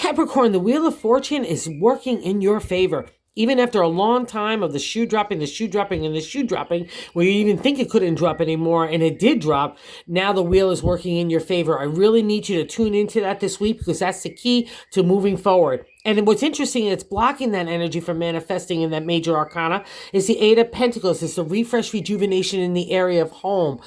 Capricorn, the Wheel of Fortune is working in your favor. Even after a long time of the shoe dropping, the shoe dropping, and the shoe dropping, where you even think it couldn't drop anymore, and it did drop, now the wheel is working in your favor. I really need you to tune into that this week because that's the key to moving forward. And what's interesting, it's blocking that energy from manifesting in that major arcana, is the Eight of Pentacles. It's the refresh, rejuvenation in the area of home,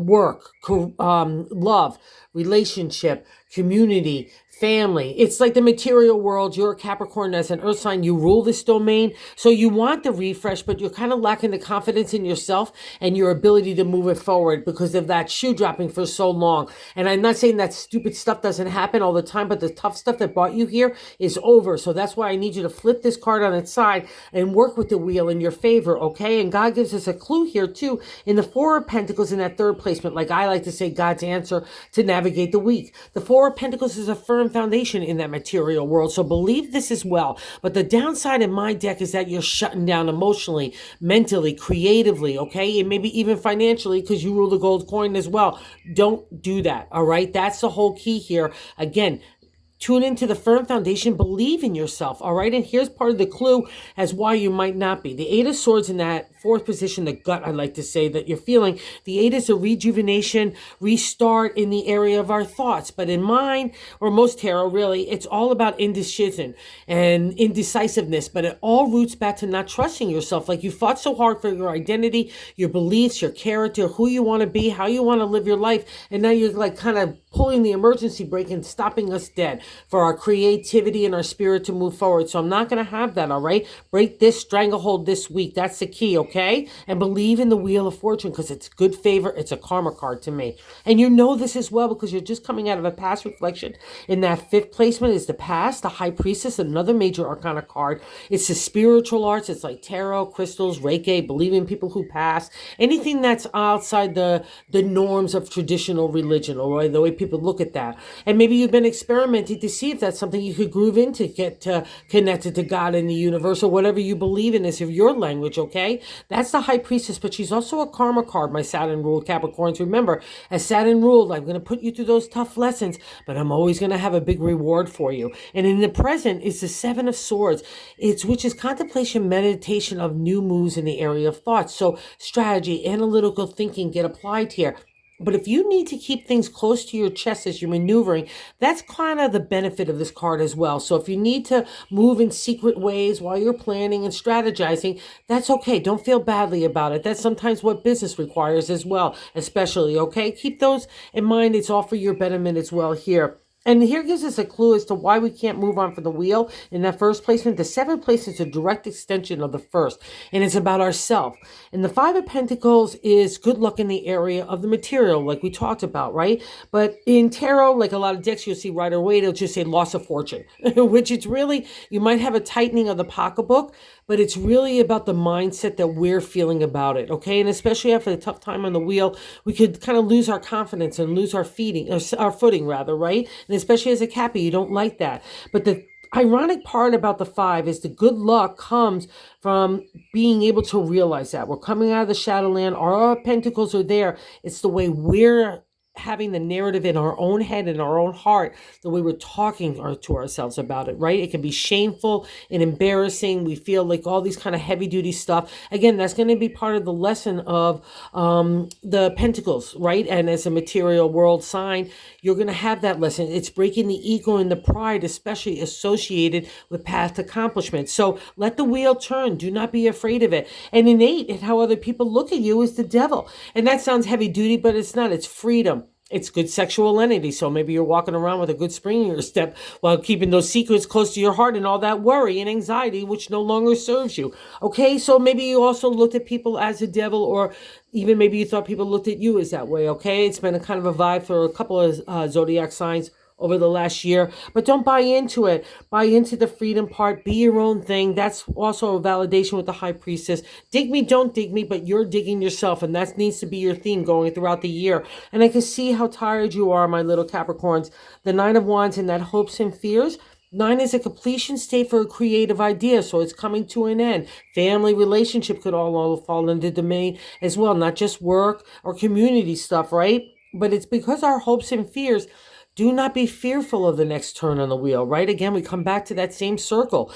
work, love, relationship, community, family. It's like the material world. You're a Capricorn as an earth sign. You rule this domain. So you want the refresh, but you're kind of lacking the confidence in yourself and your ability to move it forward because of that shoe dropping for so long. And I'm not saying that stupid stuff doesn't happen all the time, but the tough stuff that brought you here is over. So that's why I need you to flip this card on its side and work with the wheel in your favor, okay? And God gives us a clue here too in the Four of Pentacles in that third placement. Like I like to say, God's answer to navigate the week. The Four of Pentacles is a firm foundation in that material world. So believe this as well. But the downside in my deck is that you're shutting down emotionally, mentally, creatively, okay? And maybe even financially because you rule the gold coin as well. Don't do that, all right? That's the whole key here. Again, tune into the firm foundation. Believe in yourself, all right? And here's part of the clue as why you might not be. The Eight of Swords in that fourth position, the gut, I like to say, that you're feeling. The Eight is a rejuvenation, restart in the area of our thoughts. But in mine, or most tarot, really, it's all about indecision and indecisiveness. But it all roots back to not trusting yourself. Like you fought so hard for your identity, your beliefs, your character, who you want to be, how you want to live your life. And now you're like kind of pulling the emergency brake and stopping us dead for our creativity and our spirit to move forward. So I'm not going to have that, all right? Break this stranglehold this week. That's the key, okay? And believe in the Wheel of Fortune because it's good favor. It's a karma card to me. And you know this as well because you're just coming out of a past reflection. In that fifth placement is the past, the High Priestess, another major arcana card. It's the spiritual arts. It's like tarot, crystals, Reiki, believing people who pass, anything that's outside the norms of traditional religion or the way people look at that. And maybe you've been experimenting to see if that's something you could groove into, get connected to God in the universe or whatever you believe in is of your language, okay? That's the High Priestess, but she's also a karma card, my Saturn ruled Capricorns. Remember, as Saturn ruled, I'm going to put you through those tough lessons, but I'm always going to have a big reward for you. And in the present is the Seven of Swords, which is contemplation, meditation of new moves in the area of thoughts. So strategy, analytical thinking get applied here. But if you need to keep things close to your chest as you're maneuvering, that's kind of the benefit of this card as well. So if you need to move in secret ways while you're planning and strategizing, that's okay. Don't feel badly about it. That's sometimes what business requires as well, especially, okay? Keep those in mind. It's all for your betterment as well here. And here gives us a clue as to why we can't move on from the wheel. In that first placement, the seventh place is a direct extension of the first, and it's about ourself. And the Five of Pentacles is good luck in the area of the material, like we talked about, right? But in tarot, like a lot of decks you'll see right away, it'll just say loss of fortune, which it's really, you might have a tightening of the pocketbook, but it's really about the mindset that we're feeling about it, okay? And especially after a tough time on the wheel, we could kind of lose our confidence and lose our footing, rather, right? And especially as a Cappy, you don't like that. But the ironic part about the five is the good luck comes from being able to realize that. We're coming out of the Shadowland. Our pentacles are there. It's the way we're having the narrative in our own head and our own heart, the way we're talking to ourselves about it, right? It can be shameful and embarrassing. We feel like all these kind of heavy duty stuff. Again, that's going to be part of the lesson of the pentacles, right? And as a material world sign, you're going to have that lesson. It's breaking the ego and the pride, especially associated with past accomplishments. So let the wheel turn. Do not be afraid of it. And innate in how other people look at you is the devil. And that sounds heavy duty, but it's not. It's freedom. It's good sexual entity. So maybe you're walking around with a good spring in your step while keeping those secrets close to your heart and all that worry and anxiety, which no longer serves you. Okay, so maybe you also looked at people as a devil, or even maybe you thought people looked at you as that way. Okay, it's been a kind of a vibe for a couple of zodiac signs over the last year, but don't buy into it. Buy into the freedom part. Be your own thing. That's also a validation with the High Priestess. Dig me, don't dig me, but you're digging yourself, and that needs to be your theme going throughout the year. And I can see how tired you are, my little Capricorns. The Nine of Wands and that hopes and fears. 9 is a completion state for a creative idea, so it's coming to an end. Family relationship could all fall into domain as well, not just work or community stuff, right? But it's because our hopes and fears Do not be fearful of the next turn on the wheel, right? Again, we come back to that same circle.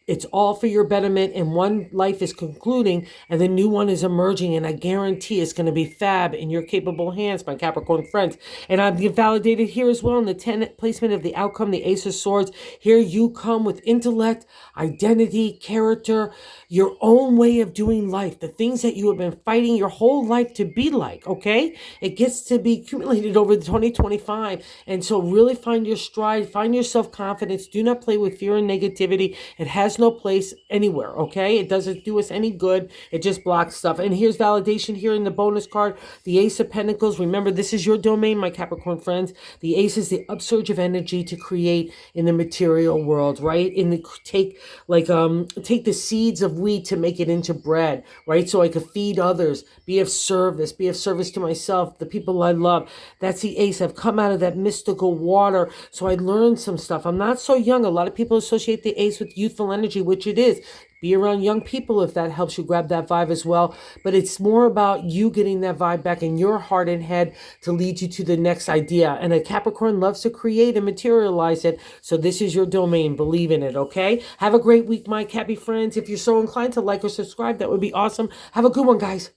It's all for your betterment, and one life is concluding and the new one is emerging, and I guarantee it's going to be fab in your capable hands, my Capricorn friends. And I'm validated here as well in the 10 placement of the outcome, the Ace of Swords. Here you come with intellect, identity, character, your own way of doing life, the things that you have been fighting your whole life to be like, okay? It gets to be accumulated over the 2025. And so really find your stride, find your self-confidence. Do not play with fear and negativity. It has no place anywhere, okay? It doesn't do us any good. It just blocks stuff. And here's validation here in the bonus card, the Ace of Pentacles. Remember, this is your domain, my Capricorn friends. The Ace is the upsurge of energy to create in the material world, right? Take the seeds of wheat to make it into bread, right? So I could feed others, be of service to myself, the people I love. That's the Ace. I've come out of that mystical water, so I learned some stuff. I'm not so young. A lot of people associate the Ace with youthful energy, which it is. Be around young people if that helps you grab that vibe as well. But it's more about you getting that vibe back in your heart and head to lead you to the next idea. And a Capricorn loves to create and materialize it. So this is your domain. Believe in it, okay? Have a great week, my Cappy friends. If you're so inclined to like or subscribe, that would be awesome. Have a good one, guys.